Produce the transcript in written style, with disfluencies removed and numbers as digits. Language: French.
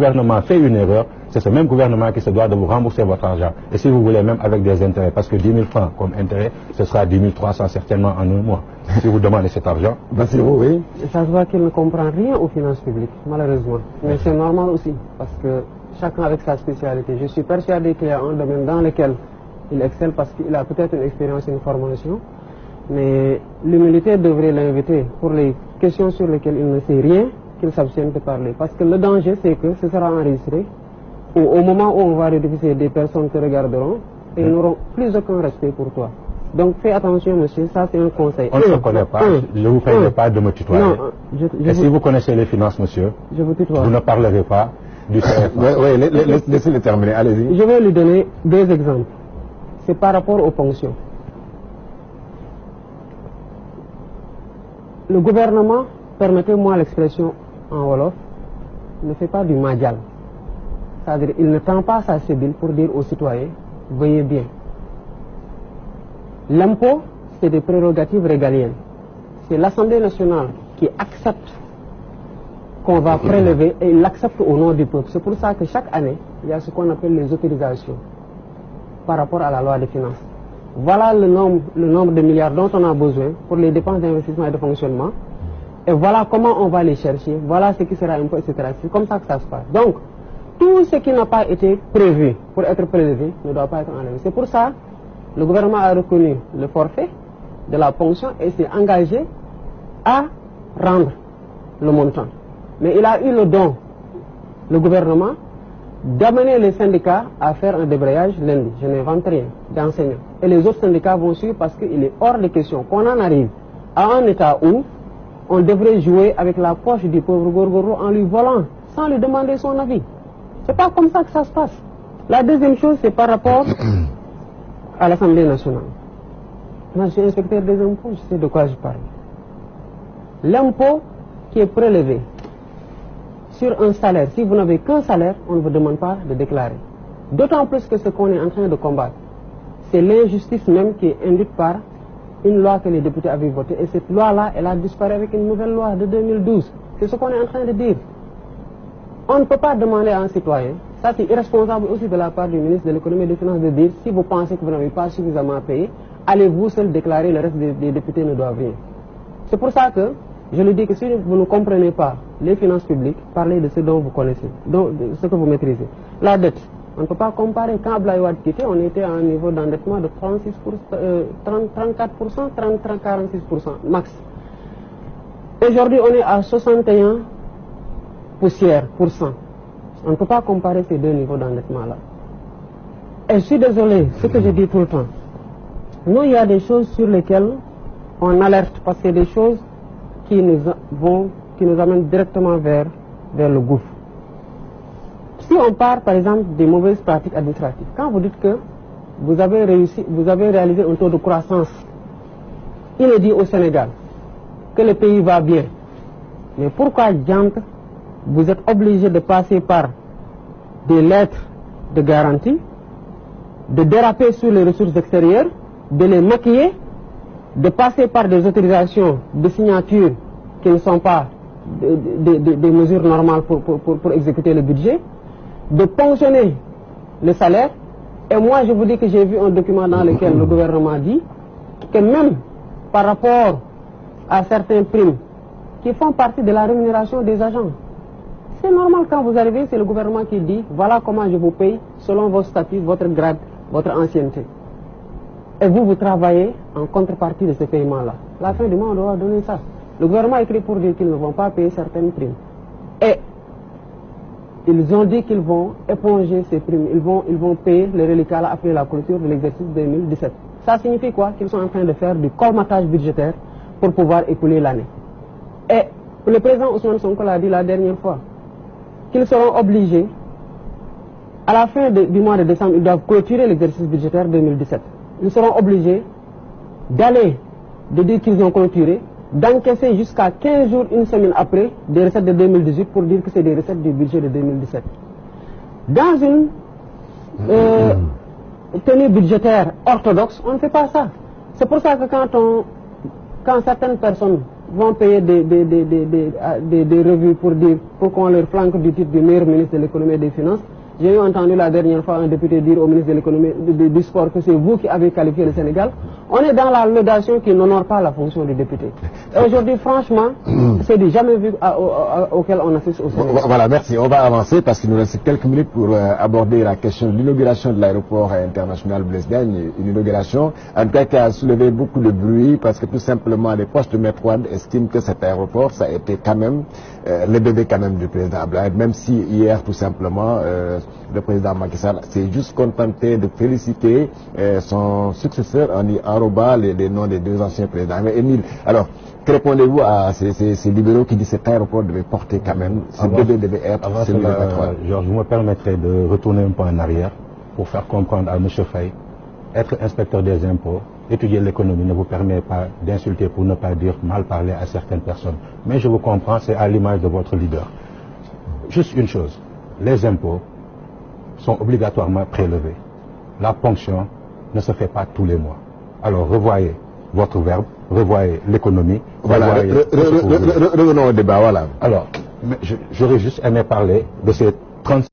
gouvernement fait une erreur, c'est ce même gouvernement qui se doit de vous rembourser votre argent. Et si vous voulez, même avec des intérêts, parce que 10 000 francs comme intérêt, ce sera 10 300 certainement en un mois. Si vous demandez cet argent. Oui. Ça se voit qu'il ne comprend rien aux finances publiques, malheureusement. Mais c'est normal aussi, parce que chacun avec sa spécialité. Je suis persuadé qu'il y a un domaine dans lequel il excelle parce qu'il a peut-être une expérience, une formation. Mais l'humilité devrait l'inviter pour les questions sur lesquelles il ne sait rien, qu'il s'abstienne de parler. Parce que le danger, c'est que ce sera enregistré. Au moment où on va rediffuser, des personnes te regarderont et ils n'auront plus aucun respect pour toi. Donc fais attention, monsieur, ça c'est un conseil. On ne se connaît pas, je ne vous ferai pas de me tutoyer. Non, et si vous connaissez les finances, monsieur, je vous tutoie. Vous ne parlerez pas du CFA. Oui, laissez-le terminer, allez-y. Je vais lui donner deux exemples. C'est par rapport aux ponctions. Le gouvernement, permettez-moi l'expression en Wolof, ne fait pas du madial. C'est-à-dire, il ne tend pas sa cédule pour dire aux citoyens, veuillez bien. L'impôt, c'est des prérogatives régaliennes. C'est l'Assemblée nationale qui accepte qu'on va prélever et il l'accepte au nom du peuple. C'est pour ça que chaque année, il y a ce qu'on appelle les autorisations par rapport à la loi des finances. Voilà le nombre de milliards dont on a besoin pour les dépenses d'investissement et de fonctionnement. Et voilà comment on va les chercher. Voilà ce qui sera impôt, etc. C'est comme ça que ça se passe. Donc, tout ce qui n'a pas été prévu pour être prélevé ne doit pas être enlevé. C'est pour ça que le gouvernement a reconnu le forfait de la ponction et s'est engagé à rendre le montant. Mais il a eu le don, le gouvernement, d'amener les syndicats à faire un débrayage lundi. Je n'invente rien, d'enseignants. Et les autres syndicats vont suivre parce qu'il est hors de question qu'on en arrive à un état où on devrait jouer avec la poche du pauvre Gorgoro en lui volant, sans lui demander son avis. C'est pas comme ça que ça se passe. La deuxième chose, c'est par rapport à l'Assemblée nationale. Moi, je suis inspecteur des impôts, je sais de quoi je parle. L'impôt qui est prélevé sur un salaire, si vous n'avez qu'un salaire, on ne vous demande pas de déclarer. D'autant plus que ce qu'on est en train de combattre, c'est l'injustice même qui est induite par une loi que les députés avaient votée. Et cette loi-là, elle a disparu avec une nouvelle loi de 2012. C'est ce qu'on est en train de dire. On ne peut pas demander à un citoyen, ça c'est irresponsable aussi de la part du ministre de l'économie et des finances de dire, si vous pensez que vous n'avez pas suffisamment payé, allez-vous seul déclarer, le reste des députés ne doivent rien. C'est pour ça que je lui dis que si vous ne comprenez pas les finances publiques, parlez de ce dont vous connaissez, de ce que vous maîtrisez. La dette, on ne peut pas comparer. Quand Abdoulaye Wade quittait, on était à un niveau d'endettement de 34%, 46% max. Aujourd'hui, on est à 61 poussières %. On ne peut pas comparer ces deux niveaux d'endettement-là. Et je suis désolé, ce que je dis tout le temps. Nous, il y a des choses sur lesquelles on alerte parce que c'est des choses qui nous amènent directement vers le gouffre. Si on part par exemple des mauvaises pratiques administratives, quand vous dites que vous avez réalisé un taux de croissance inédit au Sénégal, que le pays va bien, mais pourquoi diantre vous êtes obligé de passer par des lettres de garantie, de déraper sur les ressources extérieures, de les maquiller, de passer par des autorisations de signature qui ne sont pas des mesures normales pour exécuter le budget, de ponctionner le salaire. Et moi, je vous dis que j'ai vu un document dans lequel le gouvernement dit que même par rapport à certains primes qui font partie de la rémunération des agents, c'est normal quand vous arrivez, c'est le gouvernement qui dit voilà comment je vous paye selon vos statuts, votre grade, votre ancienneté. Et vous travaillez en contrepartie de ce paiement-là. La fin du mois, on doit donner ça. Le gouvernement a écrit pour dire qu'ils ne vont pas payer certaines primes. Et ils ont dit qu'ils vont éponger ces primes. Ils vont payer les reliquats après la clôture de l'exercice 2017. Ça signifie quoi? Qu'ils sont en train de faire du colmatage budgétaire pour pouvoir écouler l'année. Et le président Ousmane Sonko l'a dit la dernière fois, qu'ils seront obligés, à la fin du mois de décembre, ils doivent clôturer l'exercice budgétaire 2017. Ils seront obligés de dire qu'ils ont clôturé, d'encaisser jusqu'à 15 jours, une semaine après, des recettes de 2018 pour dire que c'est des recettes du budget de 2017. Dans une tenue budgétaire orthodoxe, on ne fait pas ça. C'est pour ça que quand certaines personnes vont payer des revues pour qu'on leur flanque du titre du meilleur ministre de l'économie et des finances. J'ai entendu la dernière fois un député dire au ministre de l'économie du sport que c'est vous qui avez qualifié le Sénégal. On est dans la laudation qui n'honore pas la fonction du député. Et aujourd'hui, franchement, c'est du jamais vu auquel on assiste au Sénégal. Voilà, merci. On va avancer parce qu'il nous reste quelques minutes pour aborder la question de l'inauguration de l'aéroport international Blaise Diagne. Une inauguration, en tout cas, qui a soulevé beaucoup de bruit parce que tout simplement, les postes de Maître Wade estiment que cet aéroport, ça a été quand même le bébé quand même du président Abdoulaye, même si hier, tout simplement, le président Macky Sall s'est juste contenté de féliciter son successeur en enrobant les noms des deux anciens présidents. Mais Émile, alors, que répondez-vous à ces libéraux qui disent que cet aéroport devait porter quand même, ce bébé devait être celui de Maître Wade? Georges, vous me permettrez de retourner un peu en arrière pour faire comprendre à M. Faye, être inspecteur des impôts, étudier l'économie ne vous permet pas d'insulter pour ne pas dire mal parler à certaines personnes. Mais je vous comprends, c'est à l'image de votre leader. Juste une chose, les impôts sont obligatoirement prélevés. La ponction ne se fait pas tous les mois. Alors revoyez votre verbe, revoyez l'économie. Voilà, revenons au débat, voilà. Alors, j'aurais juste aimé parler de ces 36